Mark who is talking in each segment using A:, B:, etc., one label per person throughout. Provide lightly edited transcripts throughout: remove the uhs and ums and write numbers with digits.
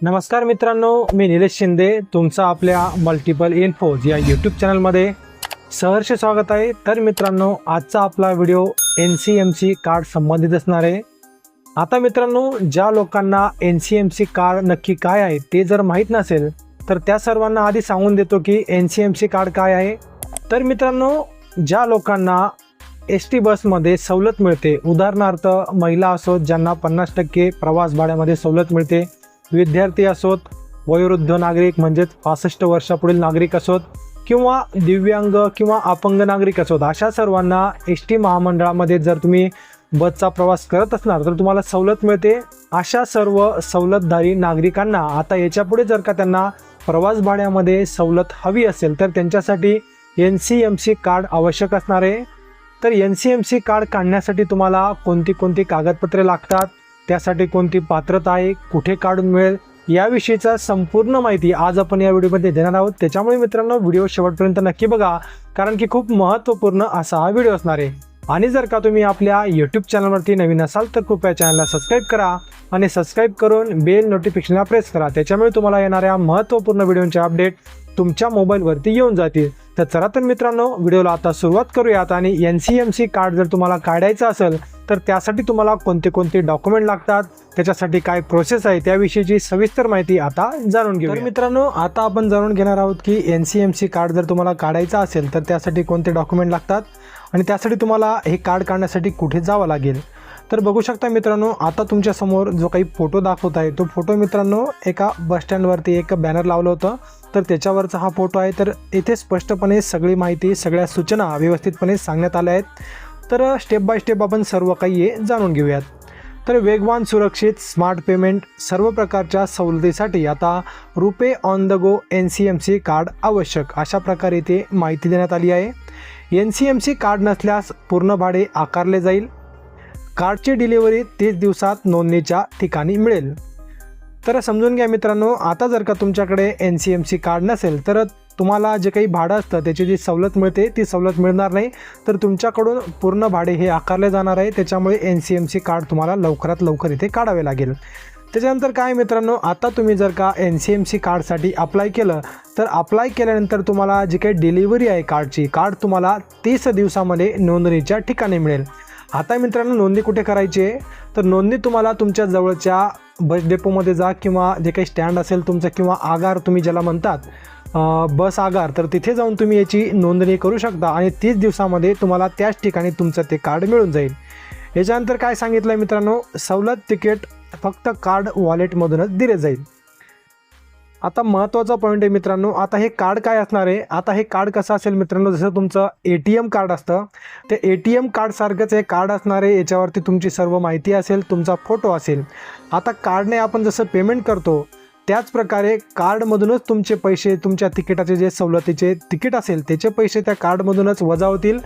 A: नमस्कार मित्रांनो, मी निलेश शिंदे तुमचं आपल्या मल्टिपल इन्फोज या यूट्यूब चॅनलमध्ये सहर्ष स्वागत आहे। तर मित्रांनो, आजचा आपला व्हिडिओ NCMC कार्ड संबंधित असणार आहे। आता मित्रांनो, ज्या लोकांना NCMC कार्ड नक्की काय आहे ते जर माहीत नसेल तर त्या सर्वांना आधी सांगून देतो की NCMC कार्ड काय आहे। तर मित्रांनो, ज्या लोकांना ST बसमध्ये सवलत मिळते, उदाहरणार्थ महिला असोत ज्यांना 50% प्रवास भाड्यामध्ये सवलत मिळते, विद्यार्थी असोत, वयोवृद्ध नागरिक म्हणजेच 65 वर्षापुढील नागरिक असोत किंवा दिव्यांग किंवा अपंग नागरिक असोत, अशा सर्वांना ST महामंडळामध्ये जर तुम्ही बसचा प्रवास करत असणार तर तुम्हाला सवलत मिळते। अशा सर्व सवलतधारी नागरिकांना आता याच्यापुढे जर का त्यांना प्रवास भाड्यामध्ये सवलत हवी असेल तर त्यांच्यासाठी NCMC कार्ड आवश्यक असणार आहे। तर NCMC कार्ड काढण्यासाठी तुम्हाला कोणती कागदपत्रे लागतात, त्यासाठी कोणती पात्रता आहे, कुठे काढून मिळेल, याविषयीचा संपूर्ण माहिती आज आपण या व्हिडिओमध्ये देणार आहोत। त्याच्यामुळे मित्रांनो, व्हिडिओ शेवटपर्यंत नक्की बघा, कारण की खूप महत्त्वपूर्ण असा हा व्हिडिओ असणार आहे। आणि जर का तुम्ही आपल्या यूट्यूब चॅनलवरती नवीन असाल तर कृपया चॅनलला सबस्क्राईब करा आणि सबस्क्राईब करून बेल नोटिफिकेशनला प्रेस करा, त्याच्यामुळे तुम्हाला येणाऱ्या महत्त्वपूर्ण व्हिडिओचे अपडेट तुमच्या मोबाईलवरती येऊन जातील। तर चला तर मित्रांनो, व्हिडिओला आता सुरुवात करूयात। आणि NCMC कार्ड जर तुम्हाला काढायचं असेल तर त्यासाठी तुम्हाला कोणते डॉक्युमेंट लागतात, त्याच्यासाठी काय प्रोसेस आहे, त्याविषयीची सविस्तर माहिती आता जाणून घेऊया। तर मित्रांनो, आता आपण जाणून घेणार आहोत की NCMC कार्ड जर तुम्हाला काढायचं असेल तर त्यासाठी कोणते डॉक्युमेंट लागतात आणि त्यासाठी तुम्हाला हे कार्ड काढण्यासाठी कुठे जावं लागेल। तर बघू शकता मित्रांनो, आता तुमच्यासमोर जो काही फोटो दाखवत आहे तो फोटो मित्रांनो एका बस स्टँडवरती एक बॅनर लावलं होतं, तर त्याच्यावरचा हा फोटो आहे। तर इथे स्पष्टपणे सगळी माहिती, सगळ्या सूचना व्यवस्थितपणे सांगण्यात आल्या आहेत। तर स्टेप बाय स्टेप आपण सर्व काही हे जाणून घेऊयात। तर वेगवान, सुरक्षित, स्मार्ट पेमेंट सर्व प्रकारच्या सवलतीसाठी आता RuPay on the go NCMC card आवश्यक, अशा प्रकारे इथे माहिती देण्यात आली आहे। NCMC कार्ड नसल्यास पूर्ण भाडे आकारले जाईल। कार्डची डिलिव्हरी 30 दिवसात नोंदणीच्या ठिकाणी मिळेल। तर समजून घ्या मित्रांनो, आता जर का तुमच्याकडे NCMC कार्ड नसेल तर तुम्हाला जे काही भाडं असतं त्याची जी सवलत मिळते ती सवलत मिळणार नाही, तर तुमच्याकडून पूर्ण भाडे हे आकारले जाणार आहे। त्याच्यामुळे NCMC कार्ड तुम्हाला लवकरात लवकर इथे काढावे लागेल। त्याच्यानंतर काय मित्रांनो, आता तुम्ही जर का NCMC कार्डसाठी अप्लाय केलं तर अप्लाय केल्यानंतर तुम्हाला जी काही डिलिव्हरी आहे कार्डची, कार्ड तुम्हाला 30 दिवसामध्ये नोंदणीच्या ठिकाणी मिळेल। आता मित्रांनो, नोंदणी कुठे करायची आहे, तर नोंदणी तुम्हाला तुमच्या जवळच्या बस डेपोमध्ये जा किंवा जे काही स्टँड असेल तुमचं किंवा आगार तुम्ही ज्याला म्हणतात, बस आगार, तर तिथे जाऊन तुम्ही याची नोंदणी करू शकता आणि 30 दिवसामध्ये तुम्हाला त्याच ठिकाणी तुमचं ते कार्ड मिळून जाईल। याच्यानंतर काय सांगितलं आहे मित्रांनो, सवलत तिकीट फक्त कार्ड वॉलेटमधूनच दिले जाईल। आता महत्त्वाचा पॉईंट आहे मित्रांनो, आता हे कार्ड काय असणार आहे, आता हे कार्ड कसं असेल मित्रांनो, जसं तुमचं ATM कार्ड असतं ते ATM कार्डसारखंच हे कार्ड असणार आहे। याच्यावरती तुमची सर्व माहिती असेल, तुमचा फोटो असेल। आता कार्डने आपण जसं पेमेंट करतो त्याच प्रकारे कार्डमधूनच तुमचे पैसे, तुमच्या तिकिटाचे जे सवलतीचे तिकीट असेल त्याचे पैसे त्या कार्डमधूनच वजा होतील।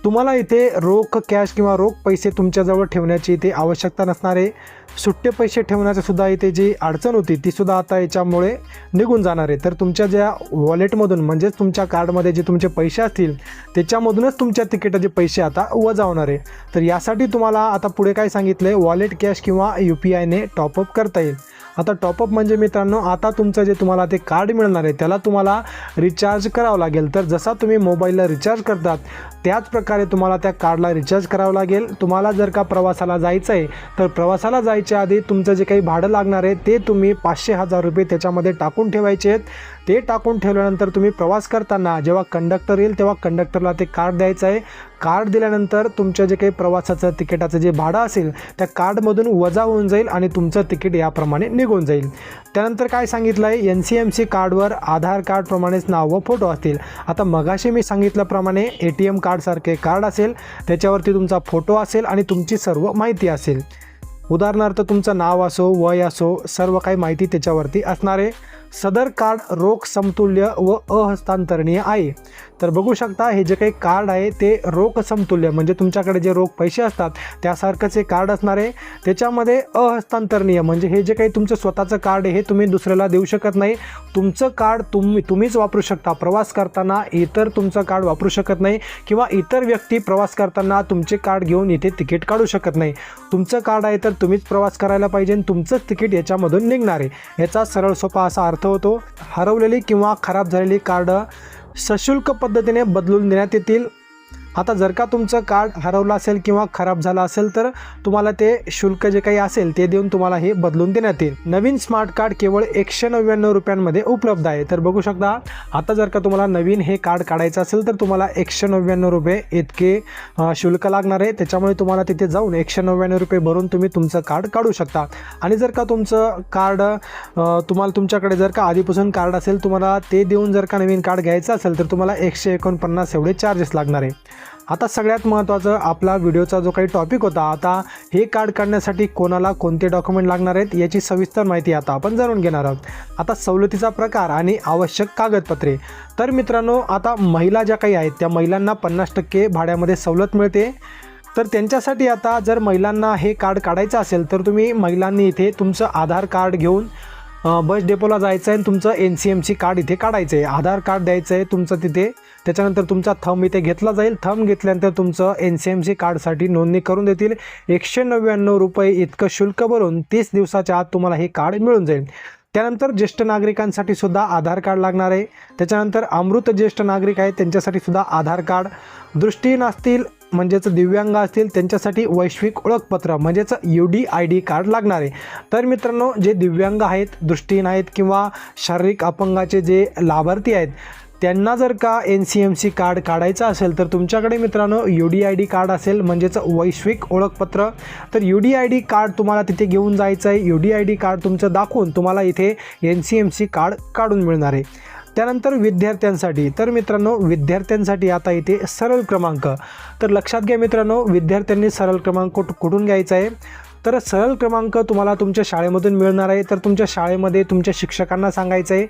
A: तुम्हाला इथे रोख कॅश किंवा रोख पैसे तुमच्याजवळ ठेवण्याची इथे आवश्यकता नसणार आहे। सुट्टे पैसे ठेवण्याचं सुद्धा इथे जी अडचण होती ती सुद्धा आता याच्यामुळे निघून जाणार आहे। तर तुमच्या ज्या वॉलेटमधून म्हणजेच तुमच्या कार्डमध्ये जे तुमचे पैसे असतील त्याच्यामधूनच तुमच्या तिकिटाचे पैसे आता वजा होणार आहे। तर यासाठी तुम्हाला आता पुढे काय सांगितलं आहे, वॉलेट कॅश किंवा UPIने टॉपअप करता येईल। आता टॉपअप म्हणजे मित्रांनो, आता तुमचं जे तुम्हाला ते कार्ड मिळणार आहे त्याला तुम्हाला रिचार्ज करावं लागेल। तर जसा तुम्ही मोबाईलला रिचार्ज करतात त्याच प्रकारे तुम्हाला त्या कार्डला रिचार्ज करावं लागेल। तुम्हाला जर का प्रवासाला जायचं आहे तर प्रवासाला जायच्या आधी तुमचं जे काही भाडं लागणार आहे ते तुम्ही 500,000 रुपये त्याच्यामध्ये टाकून ठेवायचे आहेत। ते टाकून ठेवल्यानंतर तुम्ही प्रवास करताना जेव्हा कंडक्टर येईल तेव्हा कंडक्टरला ते कार्ड द्यायचं आहे। कार्ड दिल्यानंतर तुमचं जे काही प्रवासाचं तिकिटाचं जे भाडं असेल त्या कार्डमधून वजा होऊन जाईल आणि तुमचं तिकीट याप्रमाणे निघून जाईल। त्यानंतर काय सांगितलं आहे, NCMC कार्डवर आधार कार्डप्रमाणेच नाव व फोटो असतील। आता मगाशी मी सांगितल्याप्रमाणे ATM कार्डसारखे कार्ड असेल, त्याच्यावरती तुमचा फोटो असेल आणि तुमची सर्व माहिती असेल, उदाहरणार्थ तुमचं नाव असो, वय असो, सर्व काही माहिती त्याच्यावरती असणार आहे। सदर कार्ड रोख समतुल्य व अहस्तांतरणीय आहे. तर बघू शकता हे जे काही कार्ड आहे ते रोख समतुल्य म्हणजे तुमच्याकडे जे रोख पैसे असतात त्यासारखंच हे कार्ड असणार आहे. त्याच्यामध्ये अहस्तांतरणीय म्हणजे हे जे काही तुमचं स्वतःचं कार्ड आहे हे तुम्ही दुसऱ्याला देऊ शकत नाही. तुमचं कार्ड तुम्हीच वापरू शकता. प्रवास करताना इतर तुमचं कार्ड वापरू शकत नाही किंवा इतर व्यक्ती प्रवास करताना तुमचे कार्ड घेऊन इथे तिकीट काढू शकत नाही. तुमचं कार्ड आहे तर तुम्हीच प्रवास करायला पाहिजे आणि तुमचंच तिकीट याच्यामधून निघणार आहे. याचा सरळ सोपा असा अर्थ होतो. हरवलेली किंवा खराब झालेली कार्ड सशुल्क पद्धतीने बदलून देण्यात येतील. आता जर का तुमचं कार्ड हरवलं असेल किंवा खराब झालं असेल तर तुम्हाला ते शुल्क जे काही असेल ते देऊन तुम्हाला हे बदलून देण्यात येईल. नवीन स्मार्ट कार्ड केवळ 199 रुपयांमध्ये उपलब्ध आहे. तर बघू शकता आता जर का तुम्हाला नवीन हे कार्ड काढायचं असेल तर तुम्हाला 199 रुपये इतके शुल्क लागणार आहे. त्याच्यामुळे तुम्हाला तिथे जाऊन 199 रुपये भरून तुम्ही तुमचं कार्ड काढू शकता. आणि जर का तुमचं कार्ड तुमच्याकडे जर का आधीपासून कार्ड असेल तुम्हाला ते देऊन जर का नवीन कार्ड घ्यायचं असेल तर तुम्हाला 149 एवढे चार्जेस लागणार आहे. आता सगळ्यात महत्त्वाचं आपला व्हिडिओचा जो काही टॉपिक होता, आता हे कार्ड काढण्यासाठी कोणाला कोणते डॉक्युमेंट लागणार आहेत याची सविस्तर माहिती आता आपण जाणून घेणार आहोत. आता सवलतीचा प्रकार आणि आवश्यक कागदपत्रे. तर मित्रांनो आता महिला ज्या काही आहेत त्या महिलांना 50% भाड्यामध्ये सवलत मिळते. तर त्यांच्यासाठी आता जर महिलांना हे कार्ड काढायचं असेल तर तुम्ही महिलांनी इथे तुमचं आधार कार्ड घेऊन बस डेपोला जायचं आहे आणि तुमचं NCMC कार्ड इथे काढायचं आहे. आधार कार्ड द्यायचं आहे तुमचं तिथे. त्याच्यानंतर तुमचा थंब इथे घेतला जाईल. थंब घेतल्यानंतर तुमचं NCMC कार्डसाठी नोंदणी करून देतील. 199 रुपये इतकं शुल्क भरून 30 दिवसाच्या आत तुम्हाला हे कार्ड मिळून जाईल. त्यानंतर ज्येष्ठ नागरिकांसाठी सुद्धा आधार कार्ड लागणार आहे. त्याच्यानंतर अमृत ज्येष्ठ नागरिक आहेत त्यांच्यासाठी सुद्धा आधार कार्ड. दृष्टीहीन असतील म्हणजेच दिव्यांग असतील त्यांच्यासाठी वैश्विक ओळखपत्र म्हणजेच UDID कार्ड लागणार आहे. तर मित्रांनो जे दिव्यांग आहेत, दृष्टीहीन आहेत किंवा शारीरिक अपंगाचे जे लाभार्थी आहेत त्यांना जर का NCMC कार्ड काढायचं असेल तर तुमच्याकडे मित्रांनो UDID कार्ड असेल म्हणजेच वैश्विक ओळखपत्र. तर UDID कार्ड तुम्हाला तिथे घेऊन जायचं आहे. UDID कार्ड तुमचं दाखवून तुम्हाला इथे NCMC कार्ड काढून मिळणार आहे. त्यानंतर विद्यार्थ्यांसाठी. तर मित्रांनो विद्यार्थ्यांसाठी आता इथे सरळ क्रमांक. तर लक्षात घ्या मित्रांनो विद्यार्थ्यांनी सरळ क्रमांक कुठून घ्यायचा आहे. तर सरळ क्रमांक तुम्हाला तुमच्या शाळेमधून मिळणार आहे. तर तुमच्या शाळेमध्ये तुमच्या शिक्षकांना सांगायचं आहे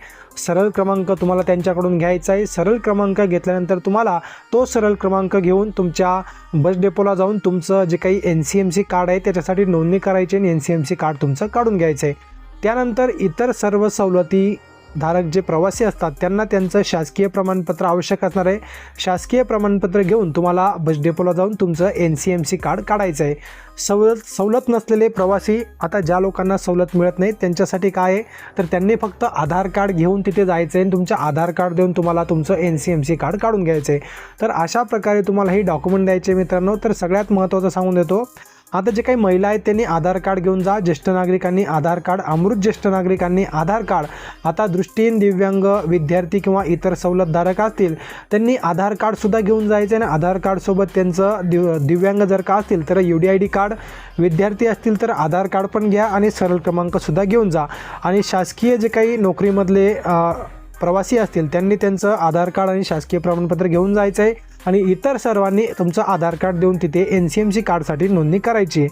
A: सरळ क्रमांक तुम्हाला त्यांच्याकडून घ्यायचा आहे. सरळ क्रमांक घेतल्यानंतर तुम्हाला तो सरळ क्रमांक घेऊन तुमच्या बस डेपोला जाऊन तुमचं जे काही NCMC कार्ड आहे त्याच्यासाठी नोंदणी करायची आणि NCMC कार्ड तुमचं काढून घ्यायचं आहे. त्यानंतर इतर सर्व सवलती धारक जे प्रवासी असतात त्यांना त्यांचं शासकीय प्रमाणपत्र आवश्यक असणार आहे. शासकीय प्रमाणपत्र घेऊन तुम्हाला बस डेपोला जाऊन तुमचं NCMC कार्ड काढायचं आहे. सवलत नसलेले प्रवासी. आता ज्या लोकांना सवलत मिळत नाही त्यांच्यासाठी काय आहे तर त्यांनी फक्त आधार कार्ड घेऊन तिथे जायचं आहे आणि तुमचं आधार कार्ड देऊन तुम्हाला तुमचं NCMC कार्ड काढून घ्यायचं आहे. तर अशा प्रकारे तुम्हाला हे डॉक्युमेंट द्यायचे मित्रांनो. तर सगळ्यात महत्त्वाचं सांगून देतो आता जे काही महिला आहेत त्यांनी आधार कार्ड घेऊन जा. ज्येष्ठ नागरिकांनी आधार कार्ड. अमृत ज्येष्ठ नागरिकांनी आधार कार्ड. आता दृष्टीहीन, दिव्यांग, विद्यार्थी किंवा इतर सवलतधारक असतील त्यांनी आधार कार्डसुद्धा घेऊन जायचं आणि आधार कार्डसोबत त्यांचं दिव्यांग जर का असतील तर UDID कार्ड. विद्यार्थी असतील तर आधार कार्ड पण घ्या आणि सरळ क्रमांकसुद्धा घेऊन जा. आणि शासकीय जे काही नोकरीमधले प्रवासी असतील त्यांनी त्यांचं आधार कार्ड आणि शासकीय प्रमाणपत्र घेऊन जायचं आहे आणि इतर सर्वांनी तुमचं आधार कार्ड देऊन तिथे NCMC कार्डसाठी नोंदणी करायची आहे.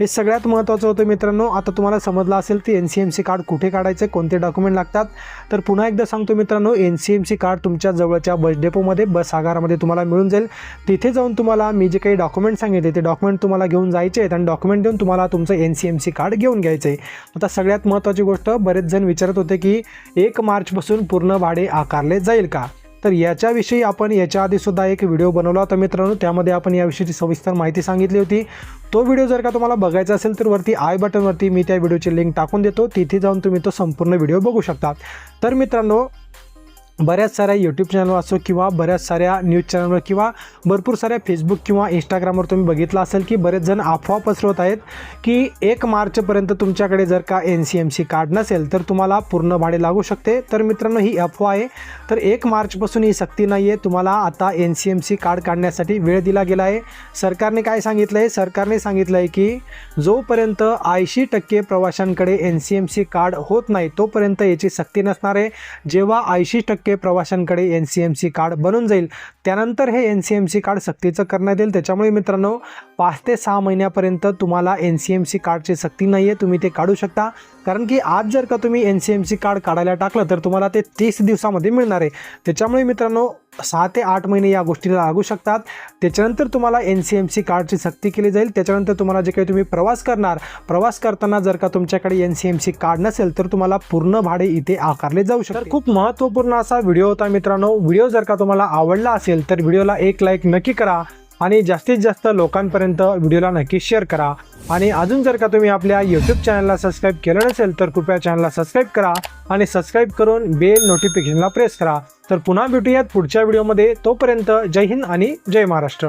A: हे सगळ्यात महत्त्वाचं होतं मित्रांनो. आता तुम्हाला समजलं असेल की NCMC कार्ड कुठे काढायचं, कोणते डॉक्युमेंट लागतात. तर पुन्हा एकदा सांगतो मित्रांनो NCMC कार्ड तुमच्या जवळच्या बस डेपोमध्ये बस आगारामध्ये तुम्हाला मिळून जाईल. तिथे जाऊन तुम्हाला मी जे काही डॉक्युमेंट सांगितले ते डॉक्युमेंट तुम्हाला घेऊन जायचे आहेत आणि डॉक्युमेंट देऊन तुम्हाला तुमचं NCMC कार्ड घेऊन घ्यायचं आहे. आता सगळ्यात महत्त्वाची गोष्ट बरेच जण विचारत होते की 1 मार्चपासून पूर्ण भाडे आकारले जाईल का. तर याच्याविषयी आपण याच्या आधीसुद्धा एक व्हिडिओ बनवला होता मित्रांनो. त्यामध्ये आपण याविषयीची सविस्तर माहिती सांगितली होती. तो व्हिडिओ जर का तुम्हाला बघायचा असेल तर वरती आय बटनवरती मी त्या व्हिडिओची लिंक टाकून देतो. तिथे जाऊन तुम्ही तो संपूर्ण व्हिडिओ बघू शकता. तर मित्रांनो बऱ्याच साऱ्या यूट्यूब चॅनलवर असो किंवा बऱ्याच साऱ्या न्यूज चॅनलवर किंवा भरपूर साऱ्या फेसबुक किंवा इंस्टाग्रामवर तुम्ही बघितलं असेल की बरेच जण अफवा पसरवत आहेत की 1 मार्चपर्यंत तुमच्याकडे जर का NCMC कार्ड नसेल तर तुम्हाला पूर्ण भाडे लागू शकते. तर मित्रांनो ही अफवा आहे. तर 1 मार्चपासून ही सक्ती नाही आहे. तुम्हाला आता NCMC कार्ड काढण्यासाठी वेळ दिला गेला आहे. सरकारने काय सांगितलं आहे, सरकारने सांगितलं आहे की जोपर्यंत 80% प्रवाशांकडे NCMC कार्ड होत नाही तोपर्यंत याची सक्ती नसणार आहे. जेव्हा 80% 30% प्रवाशांकडे NCMC कार्ड बनून जाईल. त्यानंतर हे NCMC कार्ड सक्तीचं करण्यात येईल. त्याच्यामुळे मित्रांनो 5 ते 6 महिन्यापर्यंत तुम्हाला NCMC कार्डची सक्ती नाही आहे, तुम्ही ते काढू शकता. कारण की आज जर का तुम्ही NCMC कार्ड काढायला टाकलं तर तुम्हाला ते 30 दिवसामध्ये मिळणार आहे. त्याच्यामुळे मित्रांनो 6 ते 8 महिने या गोष्टीला लागू शकतात. त्याच्यानंतर तुम्हाला NCMC कार्डची सक्ती केली जाईल. त्याच्यानंतर तुम्हाला जे काही तुम्ही प्रवास करताना जर का तुमच्याकडे NCMC कार्ड नसेल तर तुम्हाला पूर्ण भाडे इथे आकारले जाऊ शकते. तर खूप महत्त्वपूर्ण असा व्हिडिओ होता मित्रांनो. व्हिडिओ जर का तुम्हाला आवडला असेल तर व्हिडिओला एक लाईक नक्की करा आणि जास्तीत जास्त लोकांपर्यंत व्हिडिओला नक्की शेअर करा. आणि अजून जर का तुम्ही आपल्या YouTube चॅनलला सबस्क्राईब केलं नसेल तर कृपया चॅनलला सबस्क्राईब करा आणि सबस्क्राईब करून बेल नोटिफिकेशनला प्रेस करा. तर पुन्हा भेटूयात पुढच्या व्हिडिओमध्ये. तोपर्यंत जय हिंद आणि जय महाराष्ट्र.